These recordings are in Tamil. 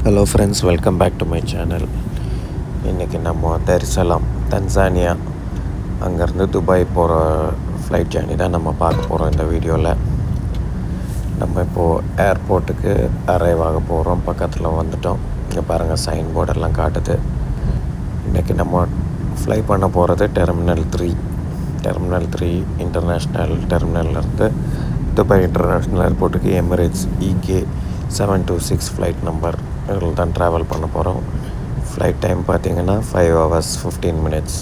Hello friends, welcome back to my channel. இன்றைக்கி நம்ம தரிசலாம் தன்சானியா அங்கேருந்து துபாய் போகிற ஃப்ளைட் ஜேர்னி தான் நம்ம பார்க்க போகிறோம் இந்த வீடியோவில். நம்ம இப்போது ஏர்போர்ட்டுக்கு அரைவ் ஆக போகிறோம். பக்கத்தில் வந்துட்டோம். இங்கே பாருங்கள், சைன் போர்டெல்லாம் காட்டுது. இன்றைக்கி நம்ம ஃப்ளை பண்ண போகிறது டெர்மினல் 3 இன்டர்நேஷ்னல் டெர்மினல்லேருந்து துபாய் இன்டர்நேஷ்னல் ஏர்போர்ட்டுக்கு எமிரேட்ஸ் EK726 ஃப்ளைட் நம்பர் இதில் தான் ட்ராவல் பண்ண போகிறோம். ஃப்ளைட் டைம் பார்த்திங்கன்னா 5 hours 15 minutes.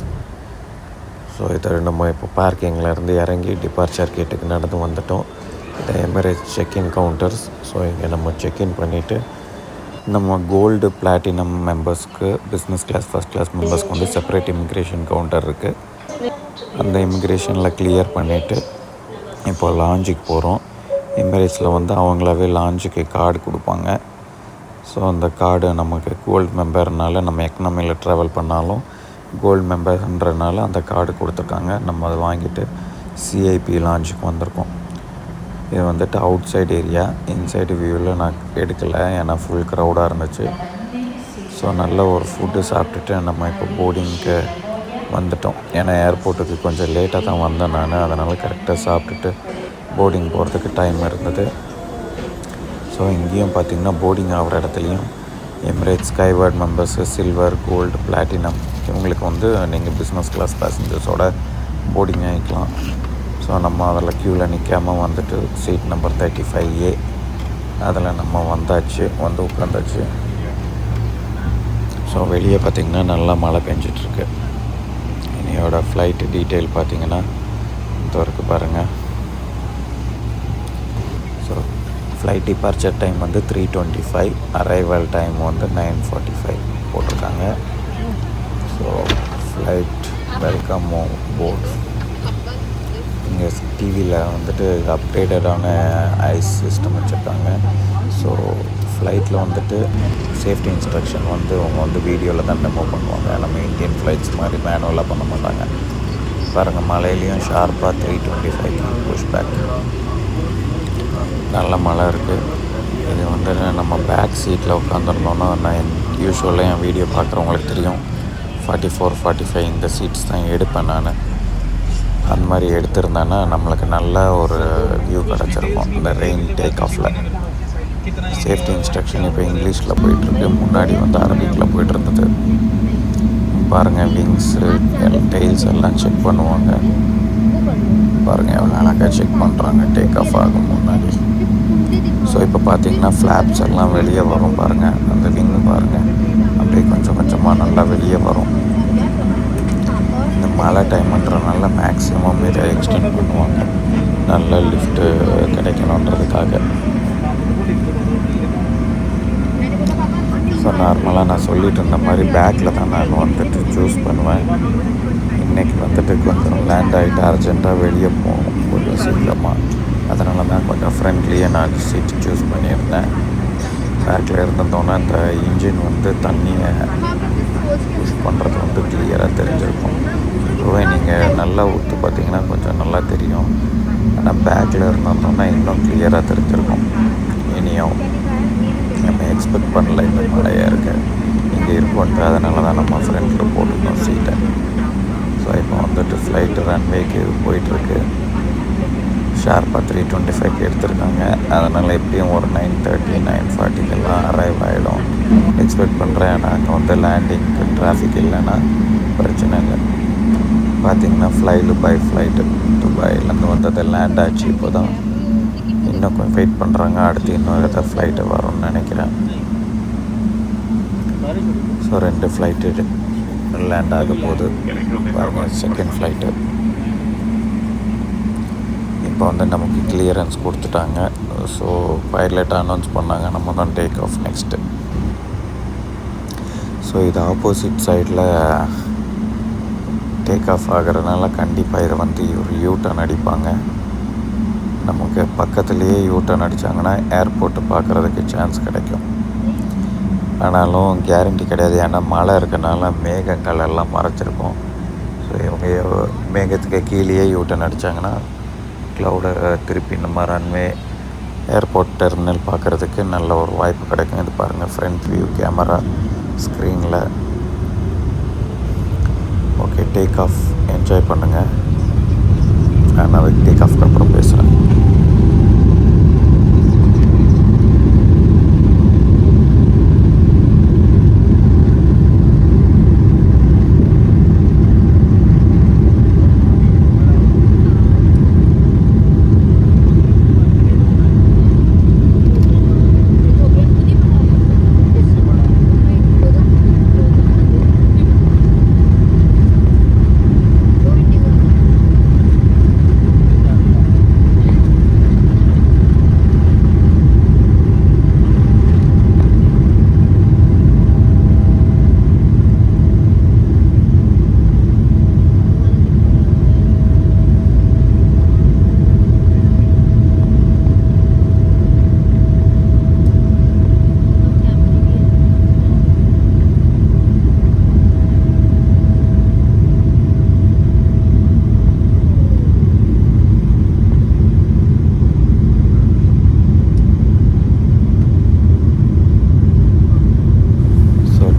ஸோ இது நம்ம இப்போ பார்க்கிங்லேருந்து இறங்கி டிபார்ச்சர் கேட்டுக்கு நடந்து வந்துட்டோம். இது எமிரேட்ஸ் செக்இன் கவுண்டர்ஸ். ஸோ இங்கே நம்ம செக்இன் பண்ணிவிட்டு நம்ம கோல்டு பிளாட்டினம் மெம்பர்ஸ்க்கு, பிஸ்னஸ் கிளாஸ், ஃபஸ்ட் கிளாஸ் மெம்பர்ஸ்க்கு வந்து செப்பரேட் இமிக்ரேஷன் கவுண்டர் இருக்குது. அந்த இமிக்ரேஷனில் கிளியர் பண்ணிவிட்டு இப்போ லாஞ்சுக்கு போகிறோம். எமிரேட்ஸில் வந்து அவங்களாவே லாஞ்சுக்கு கார்டு கொடுப்பாங்க. ஸோ அந்த கார்டு நமக்கு கோல்டு மெம்பர்னால நம்ம எக்கனாமியில் ட்ராவல் பண்ணாலும் கோல்டு மெம்பர்ன்றனால அந்த கார்டு கொடுத்துருக்காங்க. நம்ம அதை வாங்கிட்டு சிஐபி லாஞ்சுக்கு வந்திருக்கோம். இது வந்துட்டு அவுட் சைடு ஏரியா. இன்சைடு வியூவில் நான் எடுக்கலை, ஏன்னா ஃபுல் க்ரௌடாக இருந்துச்சு. ஸோ நல்ல ஒரு ஃபுட்டு சாப்பிட்டுட்டு நம்ம இப்போ போர்டிங்க்கு வந்துட்டோம். ஏன்னா ஏர்போர்ட்டுக்கு கொஞ்சம் லேட்டாக தான் வந்தேன் நான். அதனால் கரெக்டாக சாப்பிட்டுட்டு போர்டிங் போகிறதுக்கு டைம் இருந்தது. ஸோ இங்கேயும் பார்த்திங்கன்னா போர்டிங் ஆகிற இடத்துலையும் Emirates Skyward members, silver, gold, platinum இவங்களுக்கு வந்து நீங்கள் பிஸ்னஸ் கிளாஸ் பேசஞ்சர்ஸோட போர்டிங் ஆகிக்கலாம். ஸோ நம்ம அதில் க்யூவில் நிற்காமல் வந்துட்டு சீட் நம்பர் 35A அதில் நம்ம வந்தாச்சு, வந்து உட்காந்தாச்சு. ஸோ வெளியே பார்த்திங்கன்னா நல்லா மழை பெஞ்சிட்ருக்கு. என்னையோட ஃப்ளைட்டு டீட்டெயில் பார்த்திங்கன்னா இந்த வரைக்கும் பாருங்கள். ஸோ ஃப்ளைட் டிபார்ச்சர் டைம் வந்து 3:25, அரைவல் டைம் வந்து 9:45 போட்டிருக்காங்க. So flight welcome board. இங்கே டிவியில் வந்துட்டு அப்கிரேடடான ஐஸ் சிஸ்டம் வச்சுருக்காங்க. ஸோ ஃப்ளைட்டில் வந்துட்டு சேஃப்டி இன்ஸ்ட்ரக்ஷன் வந்து அவங்க வந்து வீடியோவில் தான் டெமோ பண்ணுவாங்க. நம்ம இந்தியன் ஃப்ளைட்ஸ் மாதிரி மேனுவலாக பண்ண மாட்டாங்க. பாருங்கள், மழையிலையும் ஷார்ப்பாக 3:25 புஷ் பேக். நல்ல மழை இருக்குது. இது வந்து நம்ம பேக் சீட்டில் உட்காந்துருந்தோன்னா, நான் யூஸ்வலாக என் வீடியோ பார்க்குறவங்களுக்கு தெரியும், 44, 45 இந்த சீட்ஸ் தான் எடுப்பேன் நான். அந்த மாதிரி எடுத்திருந்தேன்னா நம்மளுக்கு நல்ல ஒரு வியூ கிடச்சிருக்கும் இந்த ரெயின் டேக் ஆஃபில். சேஃப்டி இன்ஸ்ட்ரக்ஷன் இப்போ இங்கிலீஷில் போயிட்டுருக்கு, முன்னாடி வந்து அரபிக்கில் போய்ட்டுருந்தது. பாருங்கள், விங்ஸு, டெயில்ஸ் எல்லாம் செக் பண்ணுவாங்க. பாருங்கள் எவ்வளோ அழகாக செக் பண்ணுறாங்க டேக் ஆஃப் ஆகும் முன்னாடி. ஸோ இப்போ பார்த்திங்கன்னா ஃப்ளாப்ஸ் எல்லாம் வெளியே வரும். பாருங்கள், அந்த விங் பாருங்கள் அப்படியே கொஞ்சம் கொஞ்சமாக நல்லா வெளியே வரும். இந்த மழை டைம்ன்றனால மேக்ஸிமம் இதை எக்ஸ்டெண்ட் பண்ணுவாங்க, நல்ல லிஃப்ட்டு கிடைக்கணுன்றதுக்காக. ஸோ நார்மலாக நான் சொல்லிட்டு இருந்த மாதிரி பேக்கில் தான் நான் வந்துட்டு சூஸ் பண்ணுவேன். இன்றைக்கி வந்துட்டு கொஞ்சம் லேண்ட் ஆகிட்டு அர்ஜெண்ட்டாக வெளியே போகணும் கொஞ்சம் சீக்கிரமாக. அதனால தான் கொஞ்சம் ஃப்ரெண்ட்லியாக நான் சீட்டு சூஸ் பண்ணியிருந்தேன். பேக்கில் இருந்தோன்னா அந்த இன்ஜின் வந்து தண்ணியை புஷ் பண்ணுறது வந்து கிளியராக தெரிஞ்சிருக்கும். இப்போவே நீங்கள் நல்லா ஊற்று பார்த்திங்கன்னா கொஞ்சம் நல்லா தெரியும். ஆனால் பேக்கில் இருந்தோன்னா இன்னும் கிளியராக தெரிஞ்சிருக்கும். இனியும் நம்ம எக்ஸ்பெக்ட் பண்ணல இந்த மழையாக இருக்க இங்கே இருக்கும்ட்டு. அதனால தான் நம்ம ஃப்ரெண்டில் போட்டுருந்தோம் சீட்டை. ஸோ இப்போ வந்துட்டு ஃப்ளைட்டு ரன்வேக்கு போயிட்டுருக்கு. ஷார்ப்பாக 3:25 எடுத்திருக்காங்க. அதனால் எப்படியும் ஒரு 9:30, 9:40 அரைவ் ஆகிடும் எக்ஸ்பெக்ட் பண்ணுறேன். நான் அங்கே வந்து லேண்டிங்க்கு டிராஃபிக் இல்லைன்னா பிரச்சனை இல்லை. பார்த்திங்கன்னா பை ஃப்ளைட்டு துபாயிலேருந்து வந்தது லேண்ட் ஆச்சு. இப்போ தான் இன்னும் கொஞ்சம் வெயிட் பண்ணுறாங்க. அடுத்து இன்னும் எதாவது ஃப்ளைட்டு வரும்னு நினைக்கிறேன். ஸோ 2 ஃப்ளைட்டு லேண்ட் ஆக போகுது. பாருங்கள், செகண்ட் ஃப்ளைட்டு இப்போ வந்து நமக்கு கிளியரன்ஸ் கொடுத்துட்டாங்க. ஸோ பைலட் அனௌன்ஸ் பண்ணாங்க, நம்ம தான் டேக் ஆஃப் நெக்ஸ்ட்டு. ஸோ இது ஆப்போசிட் சைடில் டேக் ஆஃப் ஆகிறதுனால கண்டிப்பாக இதை வந்து ஒரு யூட்டர்ன் அடிப்பாங்க. நமக்கு பக்கத்துலேயே யூட்டர்ன் அடித்தாங்கன்னா ஏர்போர்ட்டு பார்க்குறதுக்கு சான்ஸ் கிடைக்கும். ஆனாலும் கேரண்டி கிடையாது, ஏன்னா மழை இருக்கனால மேகங்கள் எல்லாம் மறைச்சிருக்கும். ஸோ இவங்க மேகத்துக்கு கீழேயே யூட்டர்ன் அடித்தாங்கன்னா க்ளவுடை திருப்பி நம்ம ரன்வே ஏர்போர்ட் டெர்மினல் பார்க்குறதுக்கு நல்ல ஒரு வாய்ப்பு கிடைக்கும். இது பாருங்கள் ஃப்ரண்ட் வியூ கேமரா ஸ்க்ரீனில். ஓகே, டேக் ஆஃப் என்ஜாய் பண்ணுங்கள். நான் டேக் ஆஃப்க்கு அப்புறம் பேசுகிறேன்.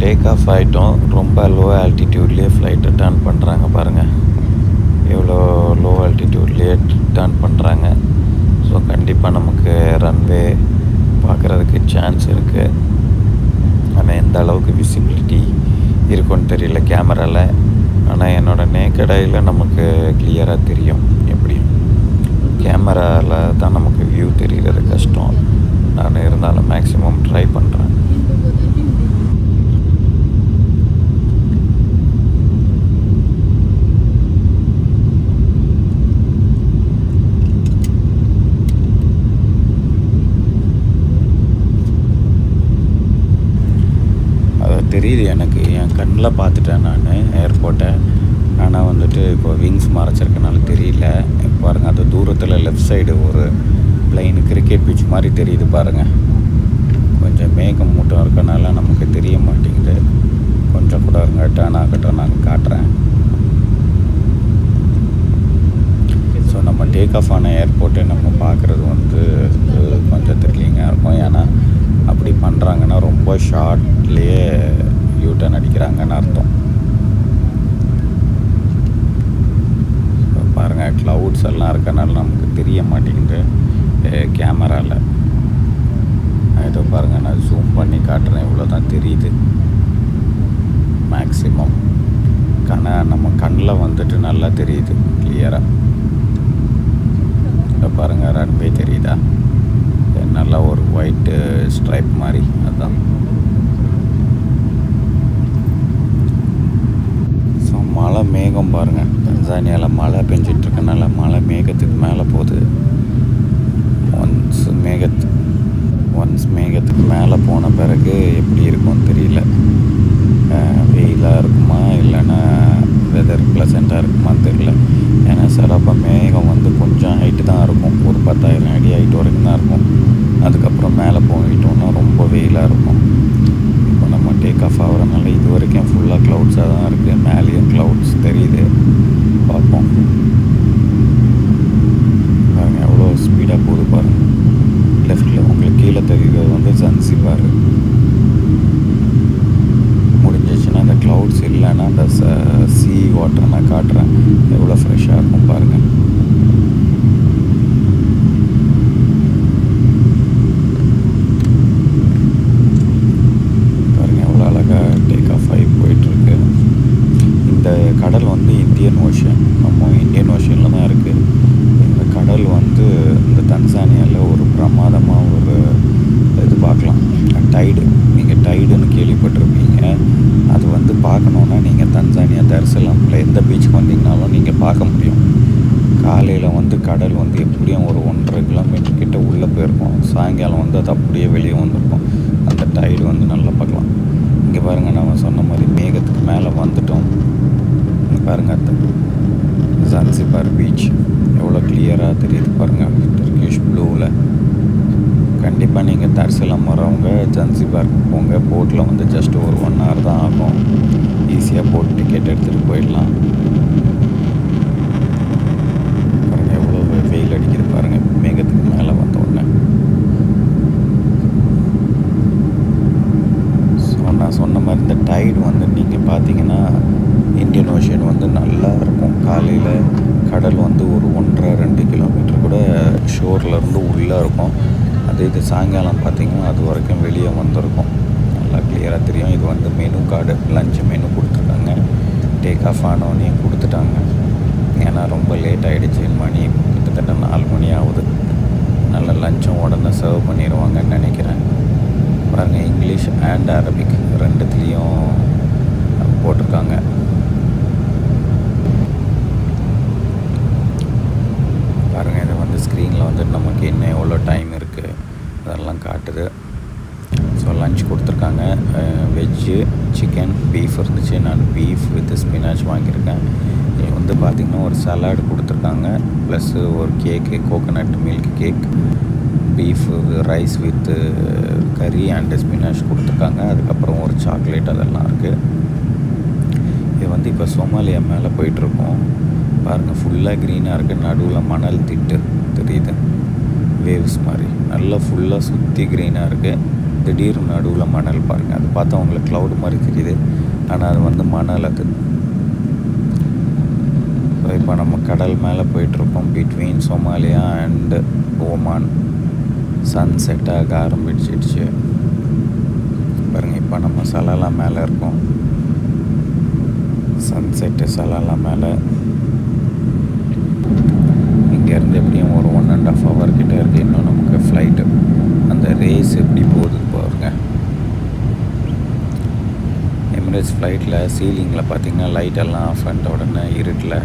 டேக் ஆஃப் ஆகிட்டோம். ரொம்ப லோ ஆல்டிடியூட்லேயே ஃப்ளைட்டை டர்ன் பண்ணுறாங்க பாருங்கள். எவ்வளோ லோ ஆல்டிடியூட்லேயே டர்ன் பண்ணுறாங்க. ஸோ கண்டிப்பாக நமக்கு ரன்வே பார்க்குறதுக்கு சான்ஸ் இருக்குது. ஆனால் எந்த அளவுக்கு விசிபிலிட்டி இருக்குன்னு தெரியல கேமராவில். ஆனால் என்னோடய நேக்கட் ஐயில் நமக்கு கிளியராக தெரியும். எப்படியும் கேமராவில் தான் நமக்கு வியூ தெரிகிறது கஷ்டம். நான் இருந்தாலும் மேக்ஸிமம் ட்ரை பண்ணுறேன். தெரியுது எனக்கு, என் கண்ணில் பார்த்துட்டேன் நான் ஏர்போர்ட்டை. ஆனால் வந்துட்டு இப்போ விங்ஸ் மறைச்சிருக்கனால தெரியல. பாருங்கள், அது தூரத்தில் லெஃப்ட் சைடு ஒரு பிளைன் கிரிக்கெட் பிச் மாதிரி தெரியுது பாருங்கள். கொஞ்சம் மேகம் மூட்டம் இருக்கனால நமக்கு தெரிய மாட்டேங்குது. கொஞ்சம் கூட இருங்க, டர்ன் ஆகட்டும், நான் காட்டுறேன். ஸோ நம்ம டேக் ஆஃப் ஆன ஏர்போர்ட்டை நம்ம பார்க்குறது வந்து கொஞ்சம் த்ரில்லிங்காக இருக்கும். ஏன்னா அப்படி பண்ணுறாங்கன்னா ரொம்ப ஷார்ட்லேயே யூட்டர்ன் அடிக்கிறாங்கன்னு அர்த்தம். பாருங்கள், க்ளவுட்ஸ் எல்லாம் இருக்கனால நமக்கு தெரிய மாட்டேங்குது கேமராவில். இதை பாருங்கள், நான் ஜூம் பண்ணி காட்டுறேன். இவ்வளோ தான் தெரியுது மேக்ஸிமம். நம்ம கண்ணில் வந்துட்டு நல்லா தெரியுது கிளியராக. இதை பாருங்கள், ரன்வே தெரியுதா? நல்லா ஒரு ஒயிட்டு ஸ்ட்ரைப் மாதிரி. அதுதான். ஸோ மழை மேகம் பாருங்கள், தன்சானியாவில் மழை பெஞ்சிட்ருக்கனால மழை மேகத்துக்கு மேலே போகுது. ஒன்ஸ் மேகத்துக்கு மேலே போன பிறகு எப்படி இருக்கும்னு தெரியல. வெயிலாக இருக்குமா இல்லைன்னா வெதர் ப்ளசண்ட்டாக இருக்குமான்னு தெரியல. ஏன்னா சிறப்பாக மேகம் வந்து கொஞ்சம் ஹைட்டு தான் இருக்கும். ஒரு 10,000 அடி ஹைட் வரைக்கும் தான் இருக்கும். அதுக்கப்புறம் மேலே போயிட்டோம்னா ரொம்ப வெயிலாக இருக்கும். இப்போ நம்ம டேக் ஆஃப் ஆகிறதுனால இது வரைக்கும் ஃபுல்லாக க்ளவுட்ஸாக தான் இருக்குது. மேலேயும் க்ளவுட்ஸ் தெரியுது. பார்ப்போம். பாருங்கள் எவ்வளோ ஸ்பீடாக போகுது பாருங்கள். லெஃப்ட்டில் உங்களுக்கு கீழே தெரியுறது வந்து ஜன்சிபார். முடிஞ்சிச்சுன்னா அந்த க்ளவுட்ஸ் இல்லைன்னா அந்த சீ வாட்டர் நான் காட்டுறேன் எவ்வளோ ஃப்ரெஷ்ஷாக இருக்கும் பாருங்கள். பாருங்கள் எவ்வளோ அழகாக டேக் ஆஃப் ஆகி போயிட்டுருக்கு. இந்த கடல் வந்து இந்தியன் ஓஷன், நம்ம இந்தியன் ஓஷனில் தான் இருக்குது. இந்த கடல் வந்து இந்த தன்சானியாவில் ஒரு பிரமாதமாக ஒரு இது பார்க்கலாம். டைடு, நீங்கள் டைடுன்னு கேள்விப்பட்டிருப்பீங்க. அது வந்து பார்க்கணுன்னா நீங்கள் தன்சானியா தர்சலாமில் எந்த பீச்சுக்கு வந்தீங்கனாலும் நீங்கள் பார்க்க முடியும். காலையில் வந்து கடல் வந்து எப்படியும் ஒரு 1.5 கிலோமீட்டர் கிட்ட உள்ளே போயிருக்கும். சாயங்காலம் வந்து அது அப்படியே வெளியே வந்திருக்கும். அந்த டைடு வந்து நல்லா பார்க்கலாம். இங்கே பாருங்கள், நம்ம சொன்ன மாதிரி மேகத்துக்கு மேலே வந்துட்டோம். பாருங்கள், அந்த ஜன்சிபார் பீச் எவ்வளோ கிளியராக தெரியுது பாருங்கள், டர்க்கிஷ் ப்ளூவில். கண்டிப்பாக நீங்கள் தர்சலாம் வரவங்க ஜன்சிபாருக்கு போங்க. போட்டில் வந்து ஜஸ்ட் ஒரு 1 hour தான் ஆகும். ஈஸியாக போட் டிக்கெட் எடுத்துகிட்டு போயிடலாம். பாருங்கள் எவ்வளோ வெயில் அடிக்குது பாருங்கள் மேகத்துக்கு மேலே வந்த உடனே. இந்த டைடு வந்து நீங்கள் பார்த்தீங்கன்னா இந்தியன் ஓஷன் வந்து நல்லா இருக்கும். காலையில் கடல் வந்து ஒரு 1.5-2 கிலோமீட்டர் கூட ஷோர்லேருந்து உள்ளே இருக்கும். அதே இது சாயங்காலம் பார்த்திங்கன்னா அது வரைக்கும் வெளியே வந்திருக்கும். நல்லா கிளியராக தெரியும். இது வந்து மெனு கார்டு, லஞ்ச் மெனு கொடுத்துருக்காங்க. டேக் ஆஃப் ஆனோடனே கொடுத்துட்டாங்க. ஏன்னா ரொம்ப லேட் ஆகிடுச்சு, மணி கிட்டத்தட்ட 4 மணி ஆகுது. நல்ல லஞ்சும் உடனே சர்வ் பண்ணிடுவாங்கன்னு நினைக்கிறேன். பாருங்கள், இங்கிலீஷ் அண்ட் அரபிக் ரெண்டுத்துலேயும் போட்டிருக்காங்க. பாருங்கள், இது வந்து ஸ்க்ரீனில் வந்து நமக்கு இன்னும் எவ்வளோ டைம் இருக்குது அதெல்லாம் காட்டுது. ஸோ லஞ்ச் கொடுத்துருக்காங்க. வெஜ்ஜு, சிக்கன், பீஃப் இருந்துச்சு. நான் பீஃப் வித் ஸ்பினாச் வாங்கியிருக்கேன். இது வந்து பார்த்திங்கன்னா ஒரு சலாடு கொடுத்துருக்காங்க, ப்ளஸ்ஸு ஒரு cake, coconut milk cake, beef rice with curry and spinach கொடுத்துருக்காங்க. அதுக்கப்புறம் ஒரு சாக்லேட் அதெல்லாம் இருக்குது. இது வந்து இப்போ சோமாலியா மேலே போயிட்டுருக்கோம். பாருங்கள், ஃபுல்லாக க்ரீனாக இருக்குது. நடுவில் மணல் திட்டு தெரியுது, வேவ்ஸ் மாதிரி. நல்லா ஃபுல்லாக சுற்றி க்ரீனாக இருக்குது. திடீர்னு நடுவில் மணல் பாருங்கள். அது பார்த்தா உங்களுக்கு க்ளவுட் மாதிரி தெரியுது, ஆனால் அது வந்து மணல். அது ஸோ இப்போ நம்ம கடல் மேலே போயிட்டுருக்கோம். Between Somalia and Oman. Sunset ஆக ஆரம்பிச்சிடுச்சு பாருங்கள். இப்போ நம்ம சலாலா மேலே இருக்கோம். சன்செட்டு சலாலா மேலே. இங்கேருந்து எப்படியும் ஒரு 1.5 ஹவர் கிட்டே இருக்குது இன்னும் நமக்கு ஃப்ளைட்டு. அந்த ரேஸ் எப்படி போகுது பாருங்க. எமிரேட்ஸ் ஃப்ளைட்டில் சீலிங்கில் பார்த்திங்கன்னா லைட்டெல்லாம் ஆஃப் பண்ணிட்ட உடனே இருட்டில்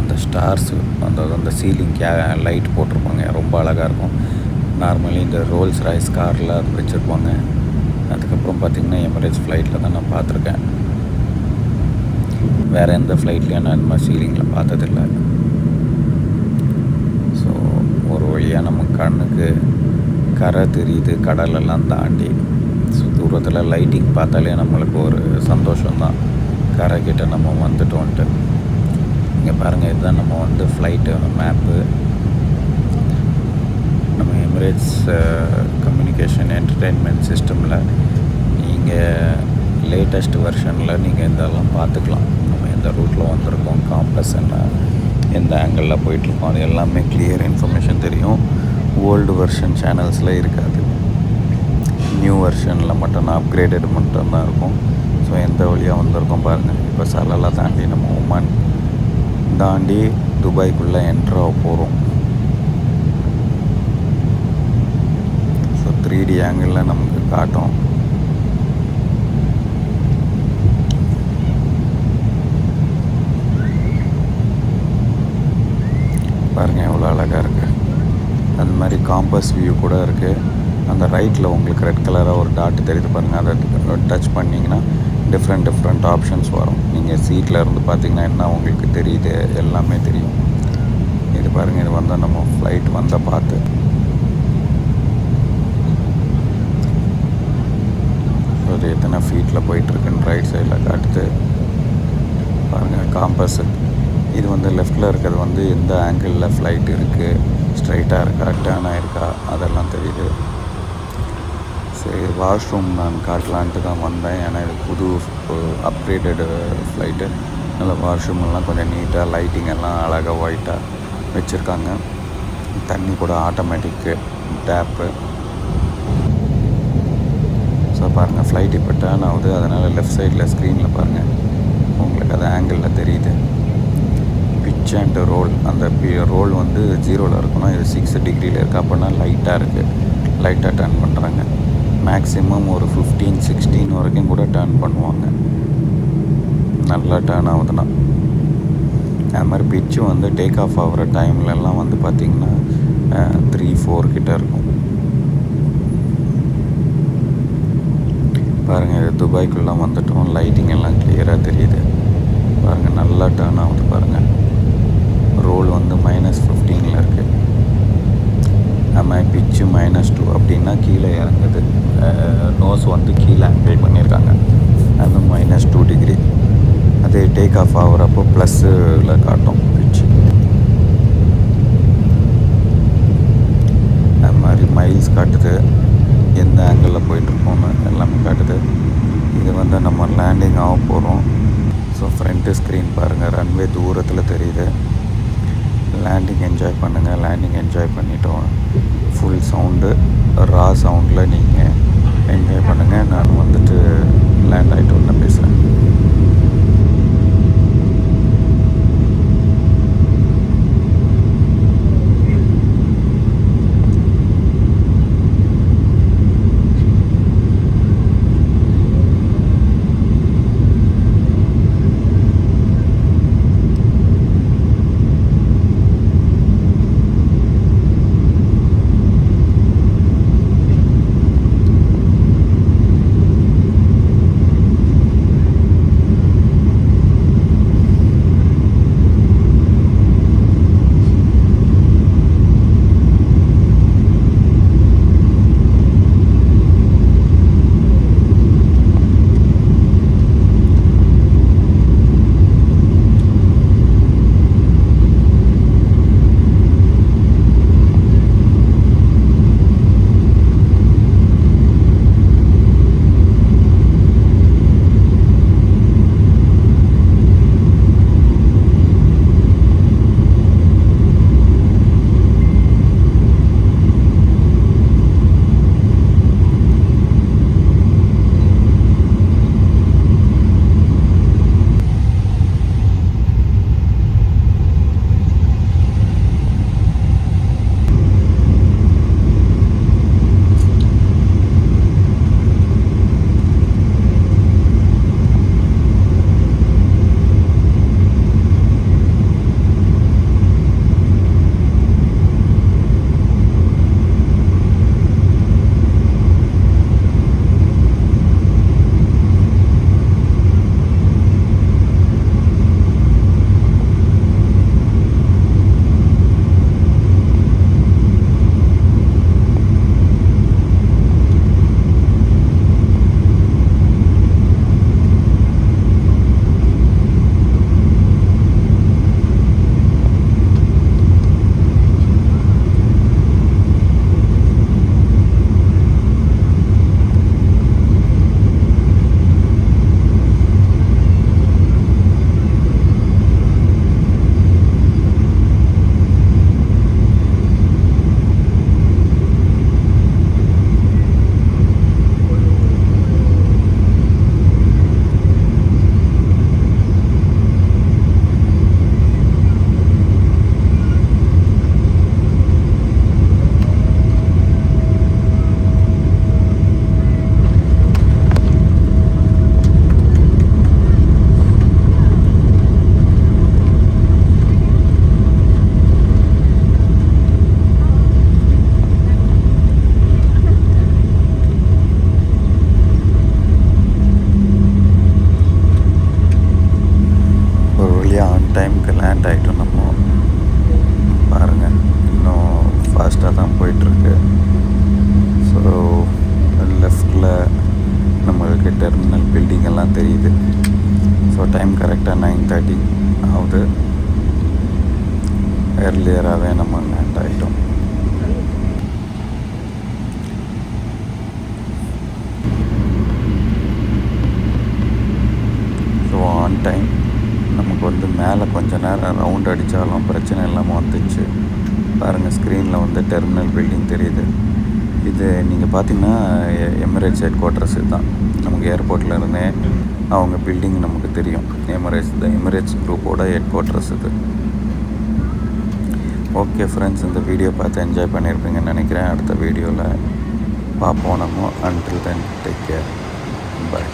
அந்த ஸ்டார்ஸு அந்த சீலிங் லைட் போட்டிருப்பாங்க. ரொம்ப அழகாக இருக்கும். நார்மலி இந்த ரோல்ஸ் ராய்ஸ் காரில் அது வச்சுருப்பாங்க. அதுக்கப்புறம் பார்த்திங்கன்னா எமிரேட்ஸ் ஃப்ளைட்டில் தான் நான் பார்த்துருக்கேன். வேறு எந்த ஃப்ளைட்லேயும் நான் இந்த மாதிரி சீலிங்கில் பார்த்ததில்லை. ஸோ ஒரு வழியாக நம்ம கண்ணுக்கு கரை தெரியுது, கடலெல்லாம் தாண்டி. ஸோ தூரத்தில் லைட்டிங் பார்த்தாலே நம்மளுக்கு ஒரு சந்தோஷம்தான், கரை கிட்ட நம்ம வந்துட்டோன்ட்டு. இங்கே பாருங்கள், இதுதான் நம்ம வந்து ஃப்ளைட்டு மேப்பு. நம்ம எமிரேட்ஸ் கம்யூனிகேஷன் என்டர்டெயின்மெண்ட் சிஸ்டமில் நீங்கள் லேட்டஸ்ட் வெர்ஷனில் நீங்கள் இதெல்லாம் பார்த்துக்கலாம். நம்ம எந்த ரூட்டில் வந்திருக்கோம், காம்பஸ் என்ன, எந்த ஆங்கிளில் போயிட்டுருக்கோம், அது எல்லாமே கிளியர் இன்ஃபர்மேஷன் தெரியும். ஓல்டு வெர்ஷன் சேனல்ஸில் இருக்காது. நியூ வெர்ஷனில் மட்டும்தான், அப்கிரேடட் மட்டும்தான் இருக்கும். ஸோ எந்த வழியாக வந்திருக்கோம் பாருங்கள். இப்போ சலாலா தாண்டி நம்ம ஒமான் தாண்டி துபாய்க்குள்ளே என்ட்ரு போகிறோம். ஸோ 3D ஆங்கிளில் நமக்கு காட்டும். பாருங்கள் எவ்வளோ அழகாக இருக்குது. அது மாதிரி காம்பஸ் வியூ கூட இருக்குது. அந்த ரைட்டில் உங்களுக்கு ரெட் கலராக ஒரு டாட் தெரியுது பாருங்கள். அதை டச் பண்ணிங்கன்னா டிஃப்ரெண்ட் ஆப்ஷன்ஸ் வரும். நீங்கள் சீட்டில் இருந்து பார்த்தீங்கன்னா என்ன உங்களுக்கு தெரியுது, எல்லாமே தெரியும். இது பாருங்கள், இது வந்து நம்ம ஃப்ளைட் வந்த பார்த்து. அது எத்தனை ஃபீட்டில் போயிட்டுருக்குன்னு ரைட் சைடில் காட்டுது பாருங்கள். காம்பஸ்ஸு இது வந்து லெஃப்டில் இருக்கிறது வந்து எந்த ஆங்கிளில் ஃப்ளைட் இருக்குது, ஸ்ட்ரைட்டாக இருக்கா, டேர்ன் ஆகிருக்கா, அதெல்லாம் தெரியுது. சரி, வாஷ்ரூம் நான் காட்டலான்ட்டு தான் வந்தேன். ஏன்னா இது புது அப்கிரேடடு ஃப்ளைட்டு. நல்ல வாஷ்ரூமெல்லாம் கொஞ்சம் நீட்டாக, லைட்டிங் எல்லாம் அழகாக ஒயிட்டாக வச்சுருக்காங்க. தண்ணி கூட ஆட்டோமேட்டிக்கு டேப்பு. ஸோ பாருங்கள், ஃப்ளைட் இப்போ டேர்ன் ஆகுது. அதனால் லெஃப்ட் சைடில் ஸ்க்ரீனில் பாருங்கள், உங்களுக்கு அது ஆங்கிளில் தெரியுது. பிட்ச் அண்ட் ரோல், அந்த ரோல் வந்து 0ல் இருக்கணும். இது 6 டிகிரியில் இருக்குது. அப்படின்னா லைட்டாக இருக்குது, லைட்டாக டர்ன் பண்ணுறாங்க. மேக்ஸிமம் ஒரு 15-16 வரைக்கும் கூட டர்ன் பண்ணுவாங்க, நல்லா டர்ன் ஆகுதுன்னா. அது மாதிரி பிட்ச்சு வந்து டேக் ஆஃப் ஆகிற டைம்லலாம் வந்து பார்த்திங்கன்னா 3-4 கிட்டே இருக்கும். பாருங்கள், இது துபாய்க்குள்ளே வந்துட்டோம். லைட்டிங் எல்லாம் கிளியராக தெரியுது பாருங்கள். நல்லா டர்ன் ஆகுது பாருங்கள். ரோல் வந்து -15ல் இருக்குது. நம்ம பிட்ச்சு -2 அப்படின்னா கீழே இறங்குது. நோஸ் வந்து கீழே ஆங்கிள் பண்ணியிருக்காங்க, அது -2 டிகிரி. அது டேக் ஆஃப் ஆகிறப்போ +ல் காட்டும் பிட்ச்சு. அது மாதிரி மைல்ஸ் காட்டுது, எந்த ஆங்கிளில் போயிட்டுருக்கோன்னு எல்லாமே காட்டுது. இது வந்து நம்ம ஃப்ரண்ட்டு ஸ்க்ரீன் பாருங்கள், ரன்வே தூரத்தில் தெரியுது. லேண்டிங் என்ஜாய் பண்ணுங்கள். லேண்டிங் என்ஜாய் பண்ணிட்டோம். ஃபுல் சவுண்டு ரா சவுண்டில் நீங்கள் என்ஜாய் பண்ணுங்கள். நான் வந்துட்டு லேண்ட் ஆகிட்டு ஒன்று பேசுகிறேன். லேண்ட் ஆகிட்டோம். நம்ம பாருங்கள், இன்னும் ஃபாஸ்ட்டாக தான் போயிட்டுருக்கு. ஸோ லெஃப்டில் நம்மளுக்கு டெர்மினல் பில்டிங் எல்லாம் தெரியுது. ஸோ டைம் கரெக்டாக 9:30 ஆகுது. ஏர்லியராகவே நம்ம லேண்ட் ஆகிட்டோம். So on time. நமக்கு வந்து மேலே கொஞ்சம் நேரம் ரவுண்ட் அடித்தாலும் பிரச்சனை இல்லாமல் வந்துச்சு. பாருங்கள், ஸ்க்ரீனில் வந்து டெர்மினல் பில்டிங் தெரியுது. இது நீங்கள் பார்த்தீங்கன்னா எமிரேட்ஸ் ஹெட் குவார்ட்டர்ஸ் தான். நமக்கு ஏர்போர்ட்டில் இருந்தே அவங்க பில்டிங் நமக்கு தெரியும். எமிரேட்ஸ் குரூப்போட ஹெட் குவார்ட்டர்ஸ் இது. ஓகே ஃப்ரெண்ட்ஸ், இந்த வீடியோ பார்த்து என்ஜாய் பண்ணியிருப்பீங்கன்னு நினைக்கிறேன். அடுத்த வீடியோவில் பார்ப்போம் நம்ம. Until then take care, by.